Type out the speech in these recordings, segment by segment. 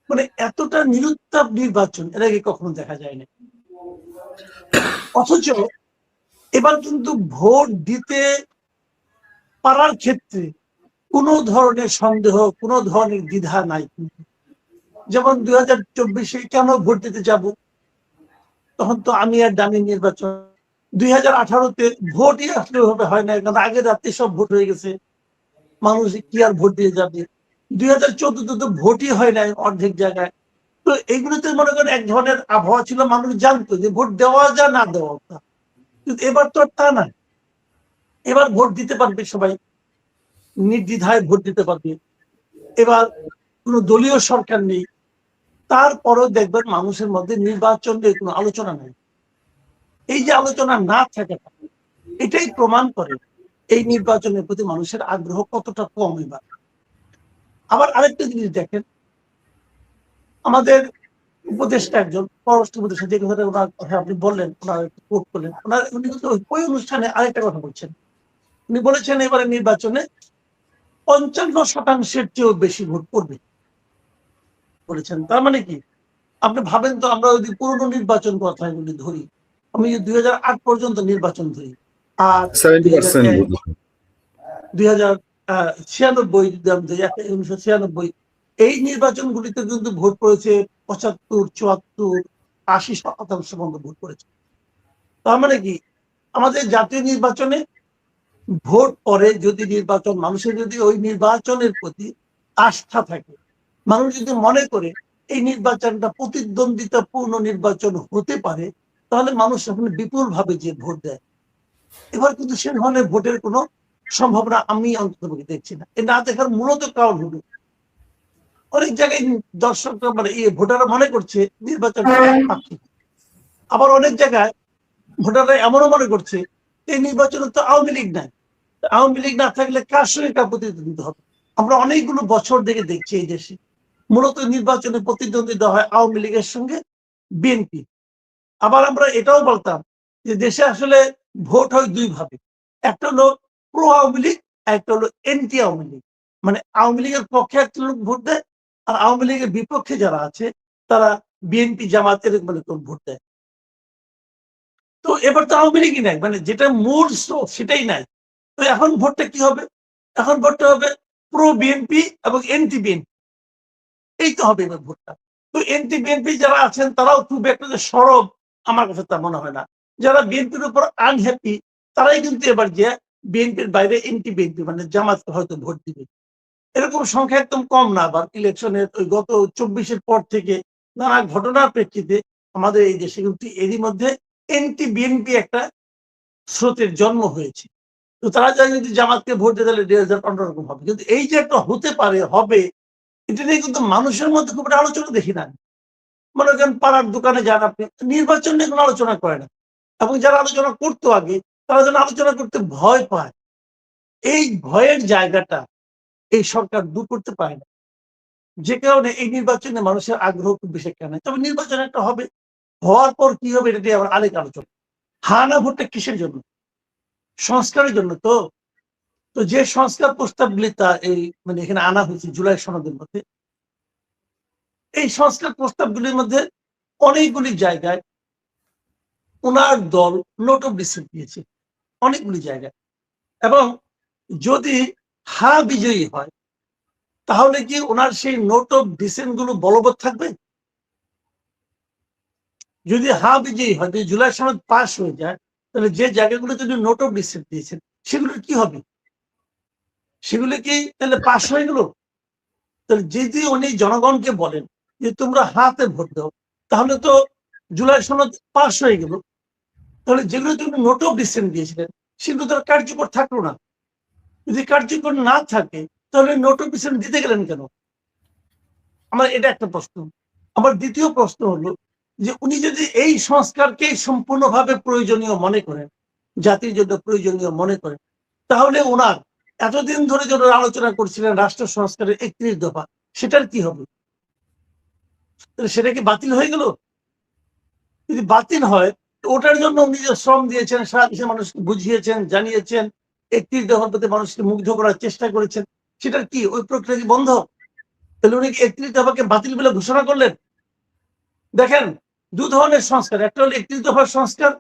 মানে এতটা নিরুত্তাপ নির্বাচন এর আগে কখনো দেখা যায় না। অথচ এবার কিন্তু ভোট দিতে পারার ক্ষেত্রে কোনো ধরনের সন্দেহ, কোনো ধরনের দ্বিধা নাই। যেমন 2024 কেন ভোট দিতে যাব, তখন তো আমি আর ডামি নির্বাচন। 2018-তে ভোটই আসলে ওভাবে হয় না, কারণ আগের রাতে সব ভোট হয়ে গেছে, মানুষ কি আর ভোট দিয়ে যাবে। 2014-তে তো ভোটই হয় নাই অর্ধেক জায়গায়। তো এইগুলোতে মনে করেন এক ধরনের আবহাওয়া ছিল, মানুষ জানতো যে ভোট দেওয়া যা না দেওয়া, কিন্তু এবার তো আর তা না। এবার ভোট দিতে পারবে সবাই, নির্দ্বিধায় ভোট দিতে পারবে। এবার কোনো দলীয় সরকার নেই, তারপরেও দেখবেন মানুষের মধ্যে নির্বাচন নিয়ে কোনো আলোচনা নেই। এই যে আলোচনা না থাকাটা, এটাই প্রমাণ করে এই নির্বাচনের প্রতি মানুষের আগ্রহ কতটা কম। এবার আবার আরেকটা জিনিস দেখেন, আমাদের উপদেষ্টা একজন পররাষ্ট্র উপদেষ্টা, যে কথাটা ওনার কথা আপনি বললেন, ওনার কোট করলেন, উনি কিন্তু ওই অনুষ্ঠানে আরেকটা কথা বলছেন। উনি বলেছেন এবারে নির্বাচনে 55% চেয়েও বেশি ভোট পড়বে বলেছেন। তার মানে কি, আপনি ভাবেন তো, আমরা যদি পুরনো নির্বাচন কথাগুলি ধরি, আমি 2008 পর্যন্ত নির্বাচন ধরি, আর 70% 2096 যদি আমি ধরি, 1996, এই নির্বাচনগুলিতে কিন্তু ভোট পড়েছে 75, 74, 80% পর্যন্ত ভোট পড়েছে। তার মানে কি, আমাদের জাতীয় নির্বাচনে ভোট পরে যদি নির্বাচন, মানুষের যদি ওই নির্বাচনের প্রতি আস্থা থাকে, মানুষ যদি মনে করে এই নির্বাচনটা প্রতিদ্বন্দ্বিতাপূর্ণ নির্বাচন হতে পারে, তাহলে মানুষ এখন বিপুল ভাবে যে ভোট দেয়। এবার কিন্তু সে ধরনের ভোটের কোনো সম্ভাবনা আমি অন্তত দেখছি না। এ না দেখার মূলত কারণ হলো, অনেক জায়গায় দর্শকরা মানে ভোটাররা মনে করছে নির্বাচনটা পাক্ষিক। আবার অনেক জায়গায় ভোটাররা এমনও মনে করছে এই নির্বাচনে তো আওয়ামী লীগ নাই, আওয়ামী লীগ না থাকলে কার সঙ্গে কার প্রতিদ্বন্দ্বিতা হবে। আমরা অনেকগুলো বছর থেকে দেখছি এই দেশে মূলত নির্বাচনে প্রতিদ্বন্দ্বিতা হয় আওয়ামী লীগের সঙ্গে বিএনপি। আবার আমরা এটাও বলতাম যে দেশে আসলে ভোট হয় দুই ভাবে, একটা হলো প্রো আওয়ামী লীগ, একটা হলো এন্টি আওয়ামী লীগ। মানে আওয়ামী লীগের পক্ষে একটা লোক ভোট দেয়, আর আওয়ামী লীগের বিপক্ষে যারা আছে তারা বিএনপি জামাত এরকম ভোট দেয়। তো এবার তো আওয়ামী লীগই নাই, মানে যেটা মূল স্রোত সেটাই নাই। তো এখন ভোটটা কি হবে, এখন ভোটটা হবে প্রো বিএনপি এবং এন্টি বিএনপি, এই তো হবে এবার ভোটটা। তো এনটি বিএনপি যারা আছেন তারাও খুব একটা যে সরব, আমার কাছে তা মনে হয় না। যারা বিএনপির উপর আনহ্যাপি, তারাই কিন্তু এবার যে বিএনপির বাইরে এনটি বিএনপি মানে জামাতকে হয়তো ভোট দিবে। এরকম সংখ্যা একদম কম না। আবার ইলেকশনের ওই গত 24-এর পর থেকে নানা ঘটনার প্রেক্ষিতে আমাদের এই দেশে কিন্তু এরই মধ্যে এনটি বিএনপি একটা স্রোতের জন্ম হয়েছে। তো তারা যদি জামাতকে ভোট দেয় তাহলে রেজাল্ট অন্যরকম হবে। কিন্তু এই যে একটা হতে পারে, হবে, এটা নিয়ে কিন্তু মানুষের মধ্যে খুব একটা আলোচনা দেখি না। মনে করেন পাড়ার দোকানে যান আপনি, নির্বাচন নিয়ে কোনো আলোচনা করে না, এবং যারা আলোচনা করতো আগে, তারা যেন আলোচনা করতে ভয় পায়। এই ভয়ের জায়গাটা এই সরকার দূর করতে পারে না, যে কারণে এই নির্বাচনে মানুষের আগ্রহ খুব বেশি একটা নাই। তবে নির্বাচন একটা হবে, হওয়ার পর কি হবে এটা নিয়ে আবার আরেক আলোচনা। হানা ভোটটা কিসের জন্য? সংস্কারের জন্য। তো তো যে সংস্কার প্রস্তাবগুলি তা এই মানে এখানে আনা হয়েছে জুলাই সনদের মধ্যে, এই সংস্কার প্রস্তাবগুলির মধ্যে অনেকগুলি জায়গায় ওনার দল নোট অফ ডিসেন্ট দিয়েছে, অনেকগুলি জায়গায়। এবং যদি হা বিজয়ী হয়, তাহলে কি ওনার সেই নোট অফ ডিসেন্ট গুলো বলবৎ থাকবে? যদি হা বিজয়ী হয়, যদি জুলাই সনদ পাস হয়ে যায়, তাহলে যে জায়গাগুলো যদি নোট অফ ডিসেন্ট দিয়েছেন সেগুলোর কি হবে? সেগুলো কি তাহলে পাস হয়ে গেল? তাহলে যদি উনি জনগণকে বলেন যে তোমরা হাতে ভোট দাও, তাহলে তো জুলাই সনদ পাস হয়ে গেল। তাহলে যেগুলো তুমি নোট অফ ডিসেন্ট দিয়েছিলেন সেগুলো তো কার্যকর থাকলো না। যদি কার্যকর না থাকে, তাহলে নোট অফ ডিসেন্ট দিতে গেলেন কেন? আমার এটা একটা প্রশ্ন। আমার দ্বিতীয় প্রশ্ন হলো যে উনি যদি এই সংস্কারকে সম্পূর্ণভাবে প্রয়োজনীয় মনে করেন, জাতির জন্য প্রয়োজনীয় মনে করেন, তাহলে ওনার এতদিন ধরে যখন আলোচনা করছিলেন রাষ্ট্র সংস্কারের 31 দফা, সেটার কি হবে? সেটা কি বাতিল হয়ে গেল? যদি বাতিল হয়, ওটার জন্য উনি যে শ্রম দিয়েছেন, সারা দেশের মানুষকে বুঝিয়েছেন, জানিয়েছেন, 31 দফার প্রতি মানুষকে মুগ্ধ করার চেষ্টা করেছেন, সেটার কি ওই প্রক্রিয়া কি বন্ধ? তাহলে উনি 31 দফাকে বাতিল বলে ঘোষণা করলেন? দেখেন, দু ধরনের সংস্কার, একটা হলো 31 দফার সংস্কার,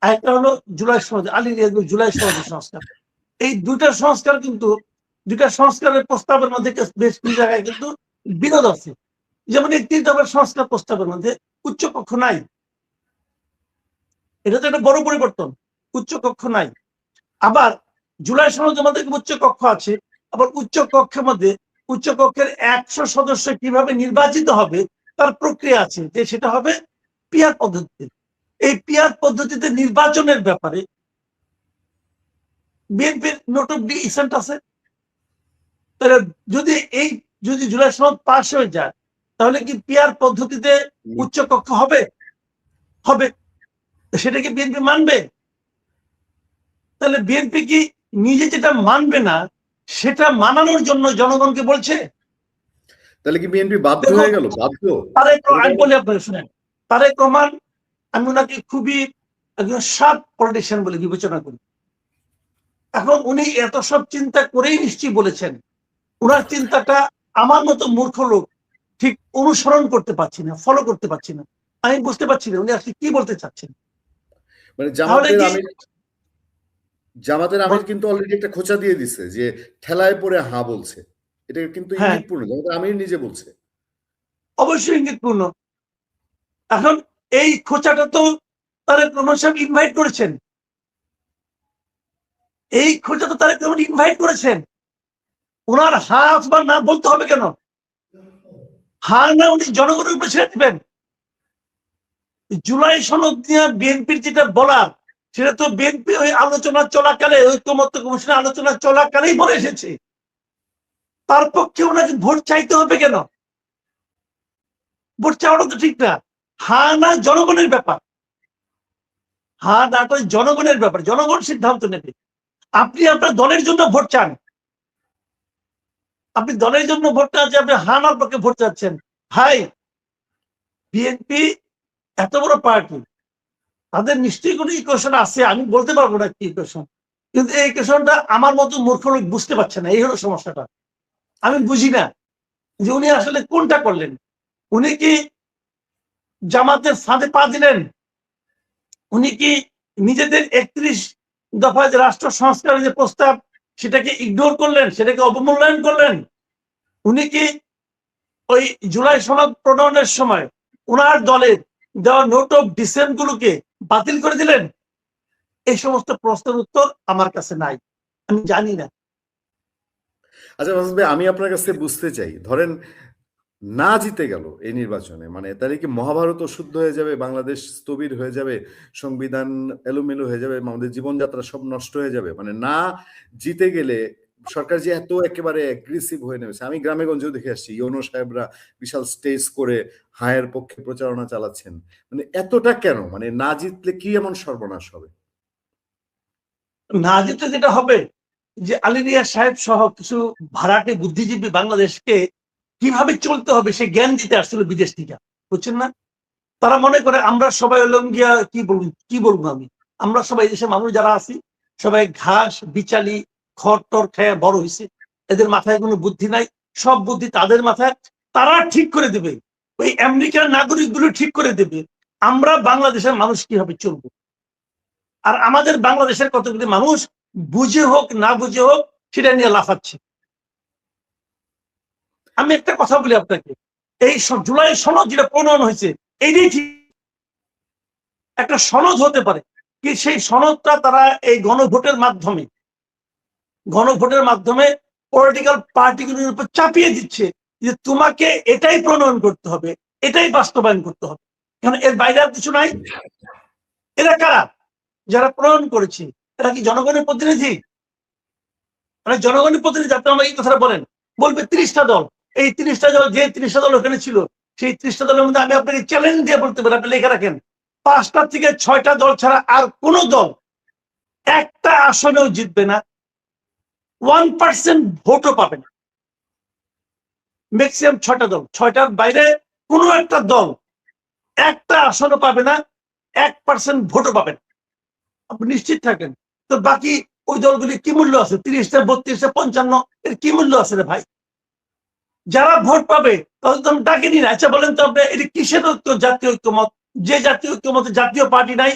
আর একটা হলো জুলাই সনদ, আলী রিয়াজুল জুলাই সনদের সংস্কার। এই দুইটা সংস্কার কিন্তু, দুইটা সংস্কারের প্রস্তাবের মধ্যে বেশ কিছু জায়গায় কিন্তু বিরোধ আছে। যেমন 31 দফার সংস্কার প্রস্তাবের মধ্যে উচ্চকক্ষ নাই, এটা তো একটা বড় পরিবর্তন, উচ্চকক্ষ নাই। আবার জুলাই সনদের মধ্যে উচ্চকক্ষ আছে, আবার উচ্চকক্ষের মধ্যে উচ্চকক্ষের 100 সদস্য কিভাবে নির্বাচিত হবে তার প্রক্রিয়া আছে, যে সেটা হবে পিয়ার পদ্ধতিতে। এই পিয়ার পদ্ধতিতে নির্বাচনের ব্যাপারে বিএনপির নোট অফ ডিসেন্ট আছে। তাহলে যদি জুলাই সনদ পাশ হয়ে যায়, তাহলে কি পিয়ার পদ্ধতিতে উচ্চকক্ষ হবে? হবে। সেটা কি বিএনপি মানবে? তাহলে বিএনপি কি নিজে যেটা মানবে না সেটা মানানোর জন্য জনগণকে বলছে? তাহলে কি বিএনপি বাধ্য হয়ে গেল? বাধ্য? আমি বলি আপনাকে, শুনেন, তারেক রহমান, আমি ওনাকে খুবই একজন শার্প পলিটিশিয়ান বলে বিবেচনা করি। এখন উনি এত সব চিন্তা করেই নিশ্চয়ই বলেছেন। ওনার চিন্তাটা আমার মতো মূর্খ লোক ঠিক অনুসরণ করতে পারছি না, ফলো করতে পারছি না। আমি বুঝতে পারছি না উনি আসলে কি বলতে চাচ্ছেন। মানে জামাতের আমির কিন্তু অলরেডি একটা খোঁচা দিয়ে দিছে যে ঠেলায় পড়ে হা বলছে। এটা কিন্তু ইঙ্গিতপূর্ণ, জামাতের আমির নিজে বলছে। অবশ্যই ইঙ্গিতপূর্ণ। এখন এই খোঁচাটা তো তারেক রহমান সাহেব ইনভাইট করেছেন, এই খোঁচা তো তারেক রহমান ইনভাইট করেছেন। ওনার হা অথবা না বলতে হবে কেন? হা না উনি জনগণের উপরে ছেড়ে দিবেন। জুলাই সনদ নিয়ে বিএনপির যেটা বলার, সেটা তো বিএনপি ওই আলোচনা চলাকালে, ঐক্যমত্য কমিশনের আলোচনা চলাকালেই বলে এসেছে। তার পক্ষে ওনাকে ভোট চাইতে হবে কেন? ভোট চাওয়াটা তো ঠিক না। হা না জনগণের ব্যাপার, হা নাটা জনগণের ব্যাপার, জনগণ সিদ্ধান্ত নেবে। আপনি আপনার দলের জন্য ভোট চান, আপনি দলের জন্য ভোটটা আছে, আপনি হা নার পক্ষে ভোট চাচ্ছেন। ভাই, বিএনপি এত বড় পার্টি, তাদের নিশ্চয়ই কোনো ইকুয়েশন আছে, আমি বলতে পারবো না কি ইকুয়েশন, কিন্তু এই ইকুয়েশনটা আমার মতো মূর্খ লোক বুঝতে পারছে না। এই হলো সমস্যাটা। আমি বুঝি না যে উনি আসলে কোনটা করলেন। উনি কি জামাতের ফাঁদে পা দিলেন? উনি কি নিজেদের 31 দফায় যে রাষ্ট্র সংস্কারের যে প্রস্তাব, সেটাকে ইগনোর করলেন, সেটাকে অবমূল্যায়ন করলেন? উনি কি ওই জুলাই সনদ প্রণয়নের সময় ওনার দলের দেওয়া নোট অফ ডিসেন্ট গুলোকে বাতিল করে দিলেন? এই সমস্ত প্রশ্নের উত্তর আমার কাছে নাই, আমি জানি না। আচ্ছা মাসুদ ভাই, আমি আপনার কাছে বুঝতে চাই, ধরেন না জিতে গেল এই নির্বাচনে, মানে তাহলে কি মহাভারত অশুদ্ধ হয়ে যাবে, বাংলাদেশ স্থবির হয়ে যাবে, সংবিধান এলোমেলো হয়ে যাবে, আমাদের জীবনযাত্রা সব নষ্ট হয়ে যাবে? মানে না জিতে গেলে সরকার যে এত একেবারে অ্যাগ্রেসিভ হয়ে নেমেছে, আমি গ্রামে গঞ্জেও দেখে আসছি, ইউনো সাহেবরা বিশাল স্টেজ করে হায়ের পক্ষে প্রচারণা চালাচ্ছেন। মানে এতটা কেন? মানে না জিতলে কি এমন সর্বনাশ হবে? না জিতলে যেটা হবে, যে আলী রিয়াজ সাহেব সহ কিছু ভাড়াটে বুদ্ধিজীবী বাংলাদেশকে কিভাবে চলতে হবে সে জ্ঞান দিতে আসছিল বিদেশ থেকে, বুঝছেন না? তারা মনে করে আমরা সবাই হলাম গিয়া, কি বলবো আমি, আমরা সবাই দেশে মানুষ যারা আছি সবাই ঘাস বিচালি খড় টর খেয়ে বড় হয়েছে, এদের মাথায় কোনো বুদ্ধি নাই, সব বুদ্ধি তাদের মাথায়, তারা ঠিক করে দেবে, ওই আমেরিকার নাগরিক গুলো ঠিক করে দেবে আমরা বাংলাদেশের মানুষ কিভাবে চলবো। আর আমাদের বাংলাদেশের কতগুলি মানুষ বুঝে হোক না বুঝে হোক সেটা নিয়ে লাফাচ্ছে। আমি একটা কথা বলি আপনাকে, এই জুলাই সনদ যেটা প্রণয়ন হয়েছে, এইটাই ঠিক একটা সনদ হতে পারে, কি সেই সনদটা তারা এই গণভোটের মাধ্যমে পলিটিক্যাল পার্টিগুলোর উপর চাপিয়ে দিচ্ছে যে তোমাকে এটাই প্রণয়ন করতে হবে, এটাই বাস্তবায়ন করতে হবে। কারণ এর বাইরে আর কিছু নাই। এরা কারা যারা প্রণয়ন করেছে? এরা কি জনগণের প্রতিনিধি? মানে জনগণের প্রতিনিধি, আপনি আমাকে এই কথাটা বলেন, বলবে 30টা দল। এই 30টা দল, যে 30টা দল ওখানে ছিল, সেই 30টা দলের মধ্যে আমি আপনাকে চ্যালেঞ্জ দিয়ে বলতে পারি, আপনি লিখে রাখেন, 5টা থেকে 6টা দল ছাড়া আর কোন দল একটা আসনেও জিতবে না, 1% ভোটও পাবে না। ম্যাক্সিমাম 6টা দল, 6টার বাইরে কোনো একটা দল একটা আসনও পাবে না, 1% ভোটও পাবে না, আপনি নিশ্চিত থাকেন। তো বাকি ওই দলগুলি কি মূল্য আছে? 30টা 32টা 55, এর কি মূল্য আছে রে ভাই? যারা ভোট পাবে তাদের তো আমি ডাকিনি না। আচ্ছা বলেন তো আপনি এটা কিসের ঐক্য? জাতীয় ঐক্যমত। যে জাতীয় ঐক্যমতে জাতীয় পার্টি নাই,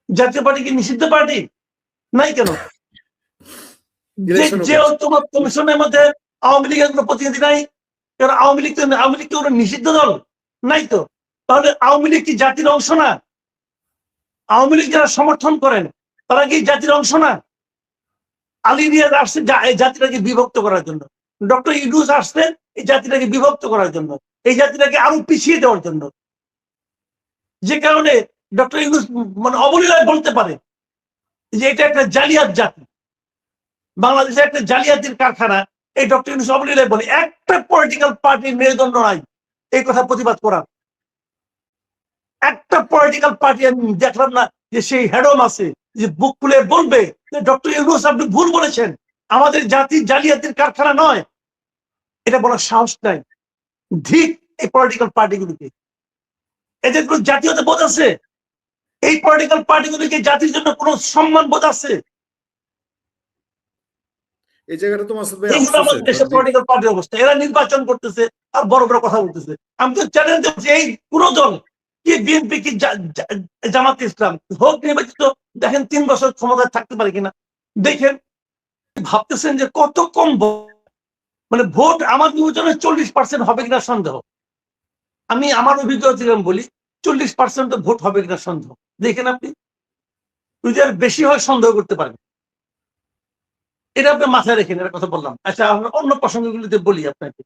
জাতীয় পার্টি কি নিষিদ্ধ পার্টি? নাই কেন? যে ইলেকশনও যে করছে। ঐক্যমত কমিশনের মধ্যে আওয়ামী লীগের কোনো প্রতিনিধি নাই, কারণ আওয়ামী লীগ কি কোনো নিষিদ্ধ দল? নাই তো। তাহলে আওয়ামী লীগ কি জাতির অংশ না? আওয়ামী লীগ যারা সমর্থন করেন তারা কি জাতির অংশ না? আলী রিয়াজ আসছে এই জাতিটাকে বিভক্ত করার জন্য, ডক্টর ইউনূস আসছে এই জাতিটাকে বিভক্ত করার জন্য, এই জাতিটাকে আরো পিছিয়ে দেওয়ার জন্য। যে কারণে ডক্টর ইউনূস মানে অবলীলায় বলতে পারে যে এটা একটা জালিয়াত জাতি, বাংলাদেশে একটা জালিয়াতির কারখানা। এই ডক্টর ইউনূস অবলীলায় বলে, একটা পলিটিক্যাল পার্টির মেরুদণ্ড নাই এই কথা প্রতিবাদ করার। একটা পলিটিক্যাল পার্টি আমি দেখলাম না যে সেই হেডম আছে যে বুক খুলে বলবে যে ডক্টর ইউনূস আপনি ভুল বলেছেন, আমাদের জাতি জালিয়াতির কারখানা নয়। এটা বলার সাহস নাই। ঠিক এই পলিটিক্যাল পার্টিগুলিকে, এদের কোনো জাতীয়তা বোধ আছে? এই পলিটিক্যাল পার্টিগুলিকে জাতির জন্য কোনো সম্মান বোধ আছে? এই জায়গাটা তো মাসুদ ভাই এইগুলো আফসোসের আমাদের দেশের পলিটিক্যাল পার্টির অবস্থা। এরা নির্বাচন করতেছে আর বড় বড় কথা বলতেছে। আমি তো চ্যালেঞ্জ দিচ্ছি, এই পুরো দল কি বিএনপি কি জামাত ইসলাম হোক নির্বাচিত, দেখেন 3 বছর ক্ষমতায় থাকতে পারে কিনা। দেখেন ভাবতেছেন যে কত কম মানে ভোট আমার বিবেচনায় 40% হবে কিনা সন্দেহ। আমি আমার অভিজ্ঞতা থেকে বলি 40% ভোট হবে কিনা সন্দেহ। দেখেন আপনি যদি আর বেশি হয় সন্দেহ করতে পারেন। এটা আপনি মাথায় রেখেন, এর কথা বললাম। আচ্ছা আমরা অন্য প্রসঙ্গগুলিতে বলি আপনাকে।